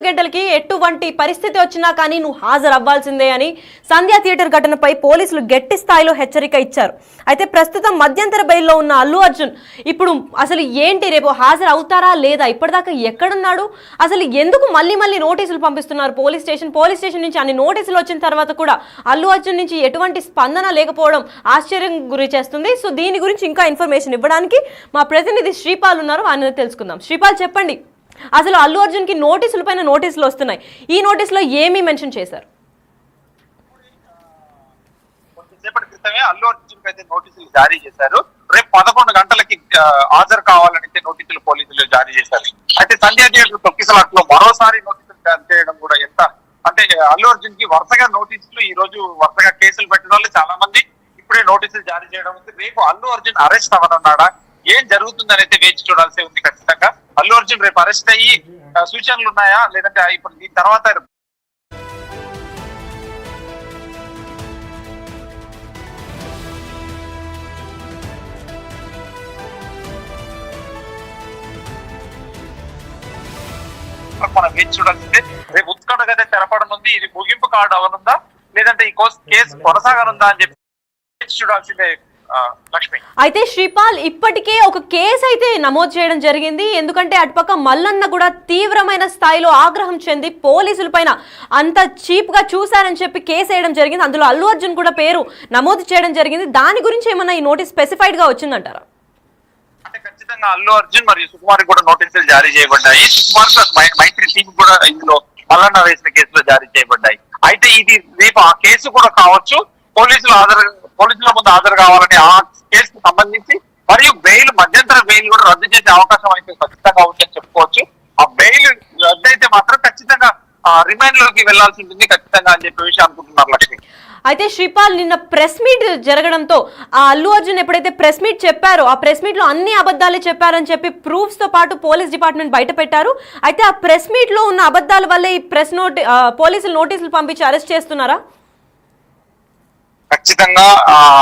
గంటలకి ఎటువంటి పరిస్థితి వచ్చినా కానీ నువ్వు హాజరు అవ్వాల్సిందే అని సంధ్యా థియేటర్ ఘటనపై పోలీసులు గట్టి స్థాయిలో హెచ్చరిక ఇచ్చారు. అయితే ప్రస్తుతం మధ్యంతర బెయిల్లో ఉన్న అల్లు అర్జున్ ఇప్పుడు అసలు ఏంటి, రేపు హాజరు అవుతారా లేదా, ఇప్పటిదాకా ఎక్కడున్నాడు, అసలు ఎందుకు మళ్ళీ నోటీసులు పంపిస్తున్నారు పోలీస్ స్టేషన్ నుంచి అన్ని నోటీసులు వచ్చిన తర్వాత కూడా అల్లు అర్జున్ నుంచి ఎటువంటి స్పందన లేకపోవడం ఆశ్చర్యం గురి చేస్తుంది. సో దీని గురించి ఇంకా ఇన్ఫర్మేషన్ ఇవ్వడానికి మా ప్రతినిధి శ్రీపాల్ ఉన్నారు, ఆయన తెలుసుకుందాం. శ్రీపాల్, చెప్పండి, అసలు అల్లు అర్జున్ కి నోటీసుల పైన నోటీసులు వస్తున్నాయి. ఈ నోటీసులో ఏమీ మెన్షన్ చేశారు? కొద్దిసేపటి క్రితమే అల్లు అర్జున్ అయితే నోటీసులు జారీ చేశారు. రేపు 11 గంటలకి హాజరు కావాలని నోటీసులు పోలీసులు జారీ చేశారు. అయితే సంధ్యా థియేటర్ తొక్కిసలాట్లో మరోసారి నోటీసులు జారీ చేయడం కూడా ఎంత అంటే అల్లు అర్జున్ కి వరుసగా నోటీసులు, ఈ రోజు వరుసగా కేసులు పెట్టిన వాళ్ళు చాలా మంది ఇప్పుడే నోటీసులు జారీ చేయడం ఉంది. రేపు అల్లు అర్జున్ అరెస్ట్ అవ్వనున్నాడా, ఏం జరుగుతుందని అయితే వేచి చూడాల్సి ఉంది. ఖచ్చితంగా అల్లు అర్జున్ రేపు అరెస్ట్ అయ్యి సూచనలు ఉన్నాయా, లేదంటే ఇప్పుడు దీని తర్వాత మనం వేచి చూడాల్సిందే. రేపు ఉత్కంఠగా అయితే తెరపడనుంది. ఇది ముగింపు కార్డు అవనుందా, లేదంటే ఈ కేసు కొనసాగనుందా అని చెప్పి వేచి చూడాల్సిందే. లక్ష్మి, అయితే శ్రీపాల్, ఇప్పటికే ఒక కేసు అయితే నమోదు చేయడం జరిగింది. ఎందుకంటే అటుపక్క మల్లన్న కూడా తీవ్రమైన స్థాయిలో ఆగ్రహం చెంది పోలీసుల పైన అంత చీప్ గా చూశారని చెప్పి కేసు వేయడం జరిగింది. అందులో అల్లు అర్జున్ కూడా పేరు నమోదు చేయడం జరిగింది. దాని గురించి ఏమన్నా ఈ నోటీస్ స్పెసిఫైడ్ గా వచ్చిందంటారా? అంటే ఖచ్చితంగా అల్లు అర్జున్ మరియు సుకుమార్ కూడా నోటీసులు జారీ చేయబడ్డాయి. సుకుమార్ ప్లస్ మైత్రి టీం కూడా ఇందులో మల్లన్న వేసిన కేసులో జారీ చేయబడ్డాయి. అయితే ఇది రేపు ఆ కేసు కూడా కావచ్చు. పోలీసుల ముందు హాజరు కావాలని ఆ కేసుకు సంబంధించి మరియు బెయిల్, మధ్యంతర బెయిల్ కూడా రద్దు చేసే అవకాశం అయితే ఖచ్చితంగా ఉందని చెప్పుకోవచ్చు. ఆ బెయిల్ రద్దు అయితే మాత్రం ఖచ్చితంగా రిమాండ్ లోకి వెళ్లాల్సి ఉంటుంది ఖచ్చితంగా అని చెప్పే విషయం అనుకుంటున్నారు లక్ష్మి. అయితే శ్రీపాల్, నిన్న ప్రెస్ మీట్ జరగడంతో ఆ అల్లు అర్జున్ ఎప్పుడైతే ప్రెస్ మీట్ చెప్పారో ఆ ప్రెస్ మీట్ లో అన్ని అబద్ధాలే చెప్పారని చెప్పి ప్రూఫ్స్ తో పాటు పోలీస్ డిపార్ట్మెంట్ బయట పెట్టారు. అయితే ఆ ప్రెస్ మీట్ లో ఉన్న అబద్ధాల వల్లే ఈ పోలీసులు నోటీసులు పంపించి అరెస్ట్ చేస్తున్నారా? ఖచ్చితంగా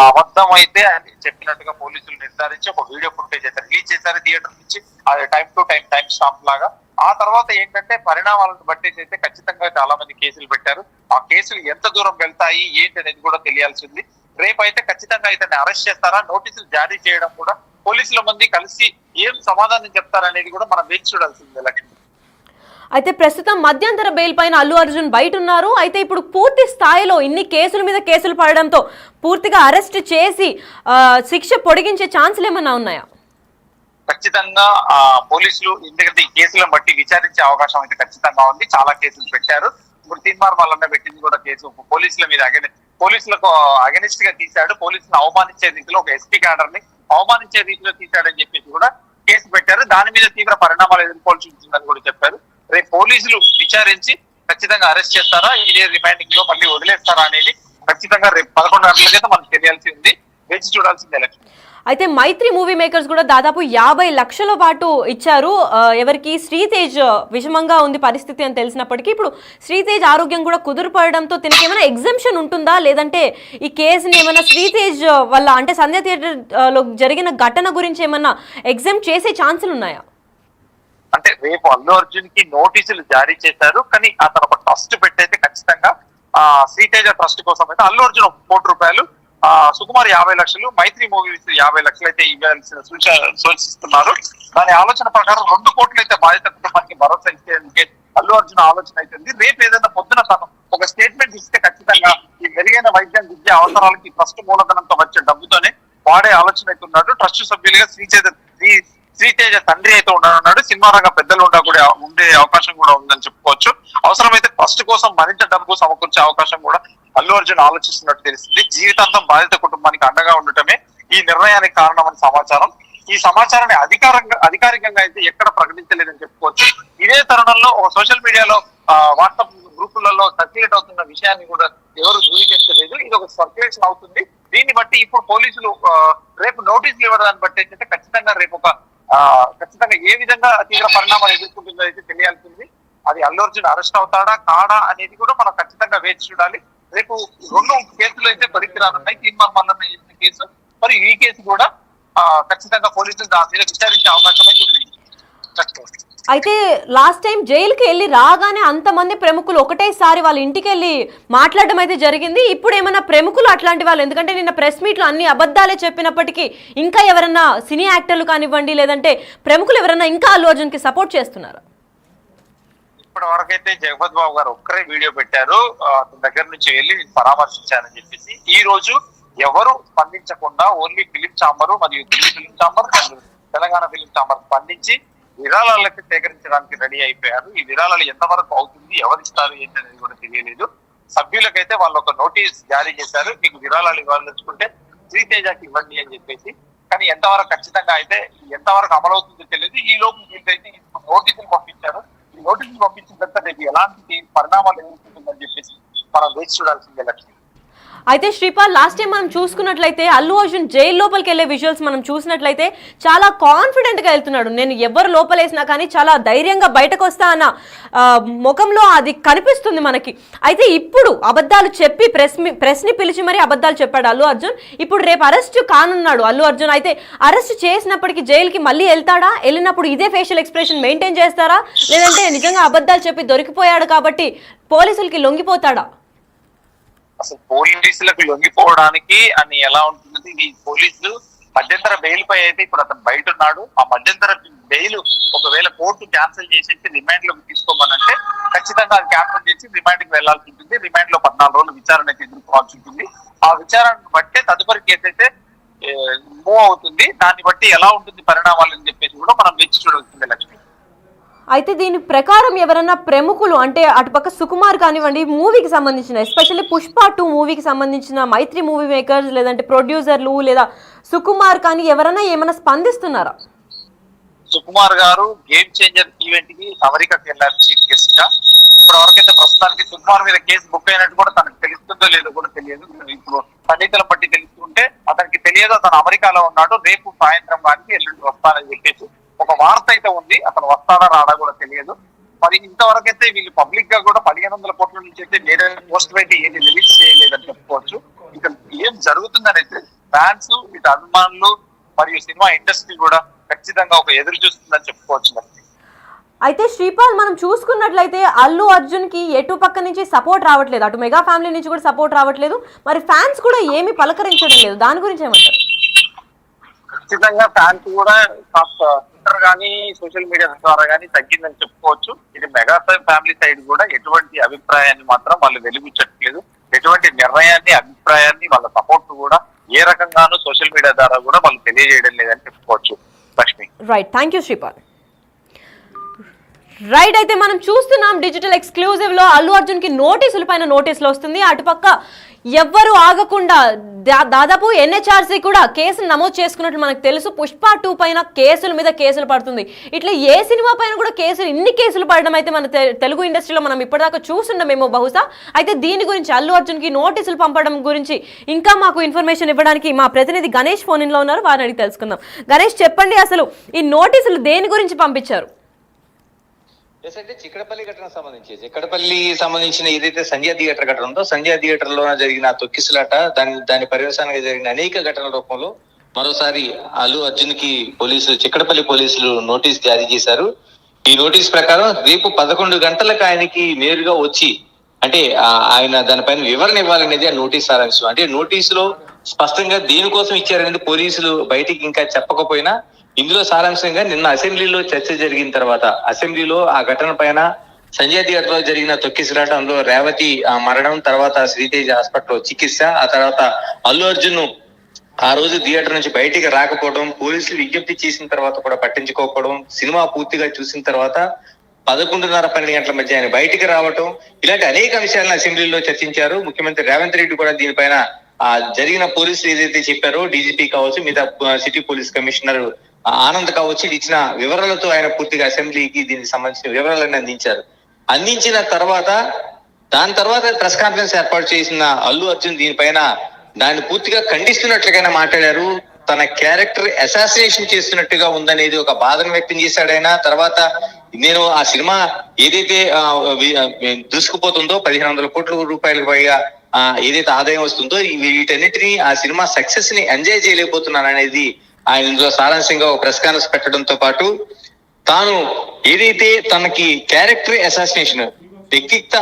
అబద్ధం అయితే చెప్పినట్టుగా పోలీసులు నిర్ధారించి ఒక వీడియో ఫుటేజ్ అయితే రిలీజ్ చేశారు థియేటర్ నుంచి. అది టైం టు టైం స్టాంప్ లాగా. ఆ తర్వాత ఏంటంటే పరిణామాలను బట్టేసి అయితే ఖచ్చితంగా చాలా మంది కేసులు పెట్టారు. ఆ కేసులు ఎంత దూరం వెళ్తాయి ఏంటి అనేది కూడా తెలియాల్సింది. రేపు అయితే ఖచ్చితంగా ఇతన్ని అరెస్ట్ చేస్తారా, నోటీసులు జారీ చేయడం కూడా పోలీసుల మంది కలిసి ఏం సమాధానం చెప్తారనేది కూడా మనం వేచి చూడాల్సిందే లక్ష్మి. అయితే ప్రస్తుతం మధ్యంతర బెయిల్ పైన అల్లు అర్జున్ బయట ఉన్నారు. అయితే ఇప్పుడు పూర్తి స్థాయిలో ఇన్ని కేసుల మీద కేసులు పడడంతో పూర్తిగా అరెస్ట్ చేసి శిక్ష పొడిగించే ఛాన్సులు ఏమన్నా ఉన్నాయా? ఖచ్చితంగా పోలీసులు ఎందుకంటే ఈ కేసులను బట్టి విచారించే అవకాశం అయితే ఖచ్చితంగా ఉంది. చాలా కేసులు పెట్టారు. ఇప్పుడు తీన్మార్ మల్లన్న పెట్టింది కూడా కేసు పోలీసుల మీద పోలీసులకు అగెనిస్ట్ గా తీశాడు. పోలీసులను అవమానించే రీతిలో ఒక ఎస్పీ క్యాడర్ ని అవమానించే రీతిలో తీశాడని చెప్పేసి కూడా కేసు పెట్టారు. దాని మీద తీవ్ర పరిణామాలు ఎదుర్కోవాల్సి ఉంటుందని కూడా చెప్పారు. రేపు పోలీసులు విచారించి ఖచ్చితంగా అరెస్ట్ చేస్తారా, ఇదే రిమైండింగ్ లో మళ్ళీ వదిలేస్తారా అనేది ఖచ్చితంగా రేపు 11 గంటలకైతే మనకు తెలియాల్సి ఉంది. వేచి చూడాల్సిందే లక్ష్మి. అయితే మైత్రి మూవీ మేకర్స్ కూడా దాదాపు 50 లక్షల పాటు ఇచ్చారు. ఎవరికి? శ్రీతేజ్ విషమంగా ఉంది పరిస్థితి అని తెలిసినప్పటికీ ఇప్పుడు శ్రీతేజ్ ఆరోగ్యం కూడా కుదురుపడడంతో దీనికి ఏమైనా ఎగ్జంప్షన్ ఉంటుందా, లేదంటే ఈ కేసుని ఏమైనా శ్రీతేజ్ వల్ల అంటే సంధ్యా థియేటర్ లో జరిగిన ఘటన గురించి ఏమైనా ఎగ్జామ్ చేసే ఛాన్సులు ఉన్నాయా? అంటే రేపు అల్లు అర్జున్ కి నోటీసులు జారీ చేశారు. కానీ అతను ఒక ట్రస్ట్ పెట్టయితే ఖచ్చితంగా శ్రీతేజ ట్రస్ట్ కోసం అయితే అల్లు అర్జున్ 1 కోటి రూపాయలు, సుకుమార్ 50 లక్షలు, మైత్రి మూవీస్ 50 లక్షలు అయితే ఇవ్వాల్సిన సూచిస్తున్నారు. దాని ఆలోచన ప్రకారం 2 కోట్లు అయితే బాధిత కుటుంబానికి భరోసా ఇచ్చేందుకే అల్లు అర్జున్ ఆలోచన అవుతుంది. రేపు ఏదైనా పొద్దున తను ఒక స్టేట్మెంట్ ఇస్తే ఖచ్చితంగా ఈ మెరుగైన వైద్యం విద్య అవసరాలకి ట్రస్ట్ మూలధనంతో వచ్చే డబ్బుతోనే వాడే ఆలోచన అయితే ఉన్నాడు. ట్రస్ట్ సభ్యులుగా శ్రీతేజ తండ్రి అయితే ఉండనున్నాడు. సినిమా రంగ పెద్దలు కూడా ఉండే అవకాశం కూడా ఉందని చెప్పుకోవచ్చు. అవసరమైతే ట్రస్ట్ కోసం మరింత డబ్బు సమకూర్చే అవకాశం కూడా అల్లు అర్జున్ ఆలోచిస్తున్నట్టు తెలిసింది. జీవితాంతం బాధిత కుటుంబానికి అండగా ఉండటమే ఈ నిర్ణయానికి కారణమని సమాచారం. ఈ సమాచారాన్ని అధికారికంగా అయితే ఎక్కడ ప్రకటించలేదని చెప్పుకోవచ్చు. ఇదే తరుణంలో ఒక సోషల్ మీడియాలో వాట్సాప్ గ్రూపులలో సర్క్యులేట్ అవుతున్న విషయాన్ని కూడా ఎవరు ధృవీకరించలేదు. ఇది ఒక సర్క్యులేషన్ అవుతుంది. దీన్ని బట్టి ఇప్పుడు పోలీసులు రేపు నోటీసులు ఇవ్వడాన్ని బట్టి అయితే ఖచ్చితంగా రేపు ఖచ్చితంగా ఏ విధంగా తీవ్ర పరిణామాలు ఎదుర్కొంటుందో అయితే తెలియాల్సింది. అది అల్లు అర్జున్ అరెస్ట్ అవుతాడా కాడా అనేది కూడా మనం ఖచ్చితంగా వేచి చూడాలి. రేపు 2 కేసులు అయితే పరిస్థితి రానున్నాయి. తీన్మార్ మల్లన్న చేసిన కేసు మరియు ఈ కేసు కూడా ఖచ్చితంగా పోలీసులు దాని మీద విచారించే అవకాశం అయితే ఉంది. అయితే లాస్ట్ టైం జైలుకి వెళ్ళి రాగానే అంతమంది ప్రముఖులు ఒకటేసారి వాళ్ళ ఇంటికి వెళ్ళి మాట్లాడడం అయితే జరిగింది. ఇప్పుడు ఏమైనా ప్రముఖులు అట్లాంటి వాళ్ళు, ఎందుకంటే నిన్న ప్రెస్ మీట్లో అన్ని అబద్ధాలే చెప్పినప్పటికీ ఇంకా ఎవరన్నా సినీ యాక్టర్లు కానివ్వండి లేదంటే ప్రముఖులు ఎవరన్నా ఇంకా అల్లు అర్జున్కి సపోర్ట్ చేస్తున్నారు? ఇప్పటి వరకైతే జగపతి బాబు గారు ఒక్కరే వీడియో పెట్టారు, అతని దగ్గర నుంచి వెళ్ళి పరామర్శించారని చెప్పేసి. ఈ రోజు ఎవరు స్పందించకుండా ఓన్లీ ఫిలిం ఛాంబర్ మరియు Delhi film chamber, Telangana film chamber స్పందించి విరాళాలకి సేకరించడానికి రెడీ అయిపోయారు. ఈ విరాళాలు ఎంతవరకు అవుతుంది, ఎవరిస్తారు ఏంటి అనేది కూడా తెలియలేదు. సభ్యులకైతే వాళ్ళు ఒక నోటీస్ జారీ చేశారు, మీకు విరాళాలు ఇవ్వాలనుకుంటే శ్రీతేజకి ఇవ్వండి అని చెప్పేసి. కానీ ఎంతవరకు ఖచ్చితంగా అయితే ఎంతవరకు అమలవుతుందో తెలియదు. ఈ లోపు వీళ్ళైతే నోటీసులు పంపించారు. ఈ నోటీసులు పంపించిన తర్వాత రేపు ఎలాంటి పరిణామాలు ఎదుర్కొంటుందని చెప్పేసి మనం వేచి చూడాల్సిందే లక్ష్మి. అయితే శ్రీపాల్, లాస్ట్ టైం మనం చూసుకున్నట్లయితే అల్లు అర్జున్ జైలు లోపలికి వెళ్ళే విజువల్స్ మనం చూసినట్లయితే చాలా కాన్ఫిడెంట్గా వెళ్తున్నాడు. నేను ఎవరు లోపలేసినా కానీ చాలా ధైర్యంగా బయటకు వస్తా అన్న ముఖంలో అది కనిపిస్తుంది మనకి. అయితే ఇప్పుడు అబద్ధాలు చెప్పి ప్రెస్ని పిలిచి మరీ అబద్ధాలు చెప్పాడు అల్లు అర్జున్. ఇప్పుడు రేపు అరెస్ట్ కానున్నాడు అల్లు అర్జున్. అయితే అరెస్ట్ చేసినప్పటికీ జైలుకి మళ్ళీ వెళ్తాడా? వెళ్ళినప్పుడు ఇదే ఫేషియల్ ఎక్స్ప్రెషన్ మెయింటైన్ చేస్తారా, లేదంటే నిజంగా అబద్ధాలు చెప్పి దొరికిపోయాడు కాబట్టి పోలీసులకి లొంగిపోతాడా? అసలు పోలీసులకు లొంగిపోవడానికి అని ఎలా ఉంటుంది? ఈ పోలీసులు మధ్యంతర బెయిల్ పై అయితే ఇప్పుడు అతను బయట ఉన్నాడు. ఆ మధ్యంతర బెయిల్ ఒకవేళ కోర్టు క్యాన్సిల్ చేసేసి రిమాండ్ లోకి తీసుకోమనంటే ఖచ్చితంగా అది క్యాన్సిల్ చేసి రిమాండ్ కి వెళ్లాల్సి ఉంటుంది. రిమాండ్ లో 14 రోజులు విచారణకి ఎదుర్కోవాల్సి ఉంటుంది. ఆ విచారణను బట్టే తదుపరి కేసు అయితే మూవ్ అవుతుంది. దాన్ని బట్టి ఎలా ఉంటుంది పరిణామాలు అని చెప్పేసి కూడా మనం వేచి చూడాల్సిందే లక్ష్మి. అయితే దీని ప్రకారం ఎవరన్నా ప్రముఖులు అంటే అటుపక్క సుకుమార్ కానివ్వండి, మూవీకి సంబంధించిన ఎస్పెషల్లీ పుష్ప 2 మూవీకి సంబంధించిన మైత్రి మూవీ మేకర్స్ లేదంటే ప్రొడ్యూసర్లు లేదా సుకుమార్ కానీ ఎవరన్నా ఏమైనా స్పందిస్తున్నారా? సుకుమార్ గారు గేమ్ చేంజర్ ఈవెంట్ కి అమెరికాకి వెళ్ళారు చీఫ్ గెస్ట్ గా. ఇప్పటి వరకైతే ప్రస్తుతానికి సుకుమార్ మీద కేసు బుక్ అయినట్టు కూడా తనకు తెలుస్తుందో లేదో కూడా తెలియదు. ఇప్పుడు సన్నిహితులను బట్టి తెలుస్తుంటే అతనికి తెలియదు అతను అమెరికాలో ఉన్నాడు, రేపు సాయంత్రం కానీ ఎల్లుండి వస్తానని చెప్పేసి ఒక వార్త అయితే ఉంది. అతను వస్తాడా రాడా కూడా తెలియదు. మరి ఇంతవరకు అయితే వీళ్ళు పబ్లిక్ గా కూడా 1500 కోట్ల నుంచి అయితే వేరే పోస్టులు అయితే ఏది రిలీజ్ చేయలేదని చెప్పుకోవచ్చు. ఇక ఏం జరుగుతుందని అయితే ఫ్యాన్స్, ఇటు అభిమానులు మరియు సినిమా ఇండస్ట్రీ కూడా ఖచ్చితంగా ఒక ఎదురు చూస్తుందని చెప్పుకోవచ్చు. అయితే శ్రీపాల్, మనం చూసుకున్నట్లయితే అల్లు అర్జున్ కి ఎటు పక్క నుంచి సపోర్ట్ రావట్లేదు, అటు మెగా ఫ్యామిలీ నుంచి కూడా సపోర్ట్ రావట్లేదు, మరి ఫ్యాన్స్ కూడా ఏమీ పలకరించడం లేదు. దాని గురించి ఏమంటారు? ఖచ్చితంగా ఫ్యాన్స్ కూడా ట్విట్టర్ కానీ సోషల్ మీడియా ద్వారా కానీ తగ్గిందని చెప్పుకోవచ్చు. ఇది మెగా ఫ్యామిలీ సైడ్ కూడా ఎటువంటి అభిప్రాయాన్ని మాత్రం వాళ్ళు వెలిగించట్లేదు. ఎటువంటి నిర్ణయాన్ని, అభిప్రాయాన్ని, వాళ్ళ సపోర్ట్ కూడా ఏ రకంగానూ సోషల్ మీడియా ద్వారా కూడా వాళ్ళు తెలియజేయడం లేదని చెప్పుకోవచ్చు Lakshmi. Right, thank you Sripal. Right, అయితే మనం చూస్తున్నాం డిజిటల్ ఎక్స్క్లూజివ్ లో అల్లు అర్జున్ కి నోటీసుల పైన నోటీసులు వస్తుంది. అటుపక్క ఎవ్వరు ఆగకుండా దాదాపు NHRC కూడా కేసులు నమోదు చేసుకున్నట్లు మనకు తెలుసు. పుష్ప 2 పైన కేసుల మీద కేసులు పడుతుంది. ఇట్లా ఏ సినిమా పైన కూడా ఇన్ని కేసులు పడడం అయితే మన తెలుగు ఇండస్ట్రీలో మనం ఇప్పటిదాకా చూస్తున్నామేమో బహుశా. అయితే దీని గురించి అల్లు అర్జున్ కి నోటీసులు పంపడం గురించి ఇంకా మాకు ఇన్ఫర్మేషన్ ఇవ్వడానికి మా ప్రతినిధి గణేష్ ఫోన్ ఇన్ లో ఉన్నారు, వారిని అడిగి తెలుసుకుందాం. గణేష్, చెప్పండి, అసలు ఈ నోటీసులు దేని గురించి పంపించారు? అంటే చిక్కడపల్లి సంబంధించిన ఏదైతే సంధ్యా థియేటర్ ఘటన ఉందో, సంధ్యా థియేటర్ లో జరిగిన తొక్కిసలాట, దాని పర్యవసానంగా జరిగిన అనేక ఘటనల రూపంలో మరోసారి అల్లు అర్జున్ కి చిక్కడపల్లి పోలీసులు నోటీస్ జారీ చేశారు. ఈ నోటీస్ ప్రకారం రేపు 11 గంటలకు ఆయనకి నేరుగా వచ్చి అంటే ఆయన దానిపైన వివరణ ఇవ్వాలనేది ఆ నోటీస్ సారాంశం. అంటే నోటీసులో స్పష్టంగా దేనికోసం ఇచ్చారనేది పోలీసులు బయటికి ఇంకా చెప్పకపోయినా ఇందులో సారాంశంగా నిన్న అసెంబ్లీలో చర్చ జరిగిన తర్వాత అసెంబ్లీలో ఆ ఘటన పైన సంజయ్ థియేటర్ లో జరిగిన తొక్కిసలాట, అందులో రేవతి మరణం, తర్వాత శ్రీతేజ్ హాస్పిటల్లో చికిత్స, ఆ తర్వాత అల్లు అర్జున్ ఆ రోజు థియేటర్ నుంచి బయటికి రాకపోవడం, పోలీసులు విజ్ఞప్తి చేసిన తర్వాత కూడా పట్టించుకోకపోవడం, సినిమా పూర్తిగా చూసిన తర్వాత 11:30-12 గంటల మధ్య ఆయన బయటికి రావటం, ఇలాంటి అనేక విషయాలను అసెంబ్లీలో చర్చించారు. ముఖ్యమంత్రి రేవంత్ రెడ్డి కూడా దీనిపైన జరిగిన పోలీసులు ఏదైతే చెప్పారో డీజీపీ కావచ్చు, మిగతా సిటీ పోలీస్ కమిషనర్ ఆనంద్ కావచ్చు, ఇచ్చిన వివరాలతో ఆయన పూర్తిగా అసెంబ్లీకి దీనికి సంబంధించిన వివరాలను అందించిన తర్వాత దాని తర్వాత ప్రెస్ కాన్ఫరెన్స్ ఏర్పాటు చేసిన అల్లు అర్జున్ దీనిపైన దాన్ని పూర్తిగా ఖండిస్తున్నట్లుగానే మాట్లాడారు. తన క్యారెక్టర్ అసాసినేషన్ చేస్తున్నట్టుగా ఉందనేది ఒక బాధను వ్యక్తం చేశాడు ఆయన. తర్వాత నేను ఆ సినిమా ఏదైతే దూసుకుపోతుందో 1500 కోట్ల రూపాయలకు పైగా ఏదైతే ఆదాయం వస్తుందో వీటన్నిటిని ఆ సినిమా సక్సెస్ ని ఎంజాయ్ చేయలేకపోతున్నాను అనేది ఆయన ఇందులో సారాంశంగా ఒక ప్రెస్ కాన్ఫరెన్స్ పెట్టడంతో పాటు తాను ఏదైతే తనకి క్యారెక్టర్ అసాసినేషన్, వ్యక్తిగత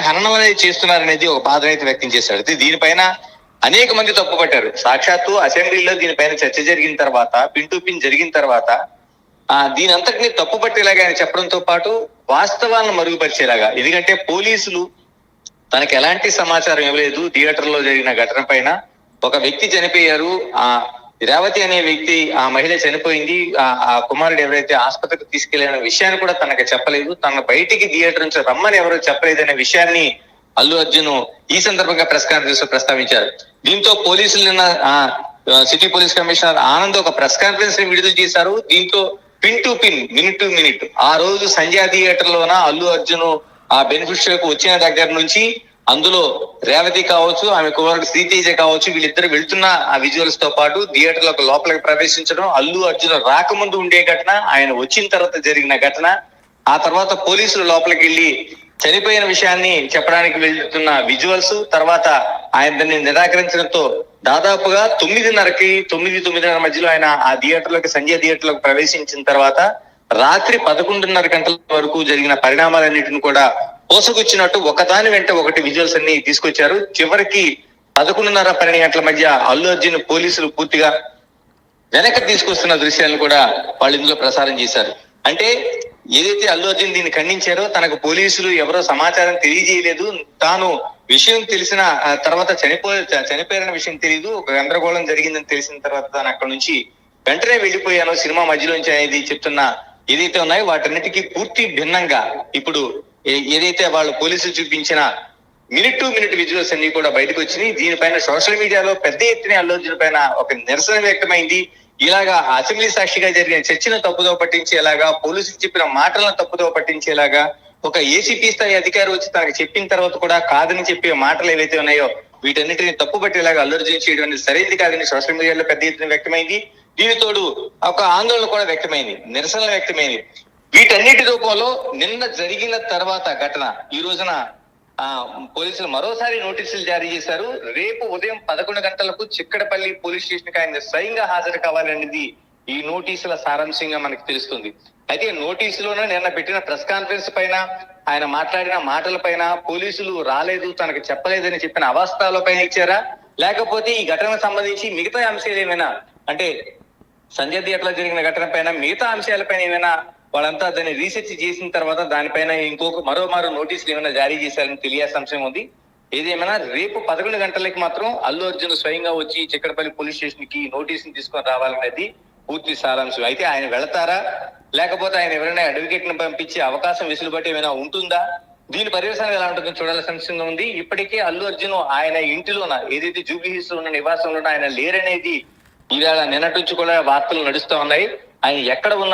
హననం అనేది చేస్తున్నారనేది ఒక బాధ అయితే వ్యక్తం చేశాడు. అయితే దీనిపైన అనేక మంది తప్పుపట్టారు. సాక్షాత్తు అసెంబ్లీలో దీనిపైన చర్చ జరిగిన తర్వాత, పిన్ టు పిన్ జరిగిన తర్వాత దీని అంతటిని తప్పుపట్టేలాగా ఆయన చెప్పడంతో పాటు వాస్తవాలను మరుగుపరిచేలాగా, ఎందుకంటే పోలీసులు తనకి ఎలాంటి సమాచారం ఇవ్వలేదు. థియేటర్ లో జరిగిన ఘటన పైన ఒక వ్యక్తి చనిపోయారు, ఆ రేవతి అనే వ్యక్తి, ఆ మహిళ చనిపోయింది, ఆ కుమారుడు ఎవరైతే ఆసుపత్రికి తీసుకెళ్లిన విషయాన్ని కూడా తనకు చెప్పలేదు. తన బయటికి థియేటర్ నుంచి రమ్మని ఎవరో చెప్పలేదు అనే విషయాన్ని అల్లు అర్జున్ ఈ సందర్భంగా ప్రెస్ కాన్ఫరెన్స్ లో ప్రస్తావించారు. దీంతో పోలీసులు నిన్న సిటీ పోలీస్ కమిషనర్ ఆనంద్ ఒక ప్రెస్ కాన్ఫరెన్స్ ని విడుదల చేశారు. దీంతో pin to pin, minute to minute, ఆ రోజు సంధ్యా థియేటర్ లోన అల్లు అర్జున్ ఆ బెనిఫిషియరీకి వచ్చిన దగ్గర నుంచి, అందులో రేవతి కావచ్చు, ఆమె కుమారుడు శ్రీతేజ కావచ్చు, వీళ్ళిద్దరు వెళ్తున్న ఆ విజువల్స్ తో పాటు థియేటర్ లోపలికి ప్రవేశించడం, అల్లు అర్జున్ రాకముందు ఉండే ఘటన, ఆయన వచ్చిన తర్వాత జరిగిన ఘటన, ఆ తర్వాత పోలీసులు లోపలికి వెళ్ళి చనిపోయిన విషయాన్ని చెప్పడానికి వెళ్తున్న విజువల్స్, తర్వాత ఆయన దాన్ని నిరాకరించడంతో దాదాపుగా 9:30 మధ్యలో ఆయన ఆ థియేటర్లోకి, సంజయ్ థియేటర్లోకి ప్రవేశించిన తర్వాత రాత్రి 11:30 గంటల వరకు జరిగిన పరిణామాలన్నింటిని కూడా పోసగుచ్చినట్టు ఒకదాని వెంట ఒకటి విజువల్స్ అన్ని తీసుకొచ్చారు. చివరికి 11:30 గంటల మధ్య అల్లు అర్జున్ పోలీసులు పూర్తిగా వెనక్కి తీసుకొస్తున్న దృశ్యాలను కూడా వాళ్ళు ఇందులో ప్రసారం చేశారు. అంటే ఏదైతే అల్లు అర్జున్ దీన్ని ఖండించారో, తనకు పోలీసులు ఎవరో సమాచారం తెలియజేయలేదు, తాను విషయం తెలిసిన తర్వాత చనిపోయారన్న విషయం తెలియదు, ఒక గందరగోళం జరిగిందని తెలిసిన తర్వాత తాను అక్కడ నుంచి వెంటనే వెళ్లిపోయాను సినిమా మధ్యలోంచి అనేది చెప్తున్న ఏదైతే ఉన్నాయో వాటన్నిటికీ పూర్తి భిన్నంగా ఇప్పుడు ఏదైతే వాళ్ళు పోలీసులు చూపించిన మినిట్ టు మినిట్ విజువల్స్ అన్ని కూడా బయటకు వచ్చినాయి. దీనిపైన సోషల్ మీడియాలో పెద్ద ఎత్తున అల్లు అర్జున్ పైన ఒక నిరసన వ్యక్తమైంది. ఇలాగా అసెంబ్లీ సాక్షిగా జరిగిన చర్చను తప్పుదో పట్టించేలాగా, పోలీసులు చెప్పిన మాటలను తప్పుదో పట్టించేలాగా, ఒక ఏసీపీ స్థాయి అధికారి వచ్చి తనకు చెప్పిన తర్వాత కూడా కాదని చెప్పే మాటలు ఏవైతే ఉన్నాయో వీటన్నిటిని తప్పు పట్టేలాగా అల్లు అర్జున్ చేయడం అనేది సరైనది కాదని సోషల్ మీడియాలో పెద్ద ఎత్తున వ్యక్తమైంది. దీనితోడు ఒక ఆందోళన కూడా వ్యక్తమైంది, నిరసన వ్యక్తమైంది. వీటన్నిటి రూపంలో నిన్న జరిగిన తర్వాత ఘటన ఈ రోజున పోలీసులు మరోసారి నోటీసులు జారీ చేశారు. రేపు ఉదయం 11 గంటలకు చిక్కడపల్లి పోలీస్ స్టేషన్ కి ఆయన స్వయంగా హాజరు కావాలనేది ఈ నోటీసుల సారాంశంగా మనకి తెలుస్తుంది. అయితే నోటీసులోనే నిన్న పెట్టిన ప్రెస్ కాన్ఫరెన్స్ పైన, ఆయన మాట్లాడిన మాటల పైన పోలీసులు రాలేదు, తనకు చెప్పలేదని చెప్పిన అవాస్తవాల పైన ఇచ్చారా, లేకపోతే ఈ ఘటనకు సంబంధించి మిగతా అంశాలు ఏమైనా, అంటే సంజయ్ థియేటర్ లో జరిగిన ఘటన పైన మిగతా అంశాలపైన ఏమైనా వాళ్ళంతా దాన్ని రీసెర్చ్ చేసిన తర్వాత దానిపైన మరో నోటీసులు ఏమైనా జారీ చేశారని తెలియాల్సిన అంశం ఉంది. ఏదేమైనా రేపు 11 గంటలకి మాత్రం అల్లు అర్జున్ స్వయంగా వచ్చి చిక్కడపల్లి పోలీస్ స్టేషన్ కి నోటీసులు తీసుకొని రావాలనేది పూర్తి సారాంశం. అయితే ఆయన వెళతారా, లేకపోతే ఆయన ఎవరైనా అడ్వకేట్ ని పంపించే అవకాశం వెసులుబాటు ఏమైనా ఉంటుందా, దీని పర్యవసానం ఎలా ఉంటుందో చూడాల్సిన అంశంగా ఉంది. ఇప్పటికే అల్లు అర్జున్ ఆయన ఇంటిలోన, ఏదైతే జూబ్లీ హిల్స్ లో ఉన్న నివాసంలోన ఆయన లేరనేది ఇవాళ నిన్నటి నుంచి కూడా వార్తలు నడుస్తూ ఉన్నాయి. ఆయన ఎక్కడ ఉన్నా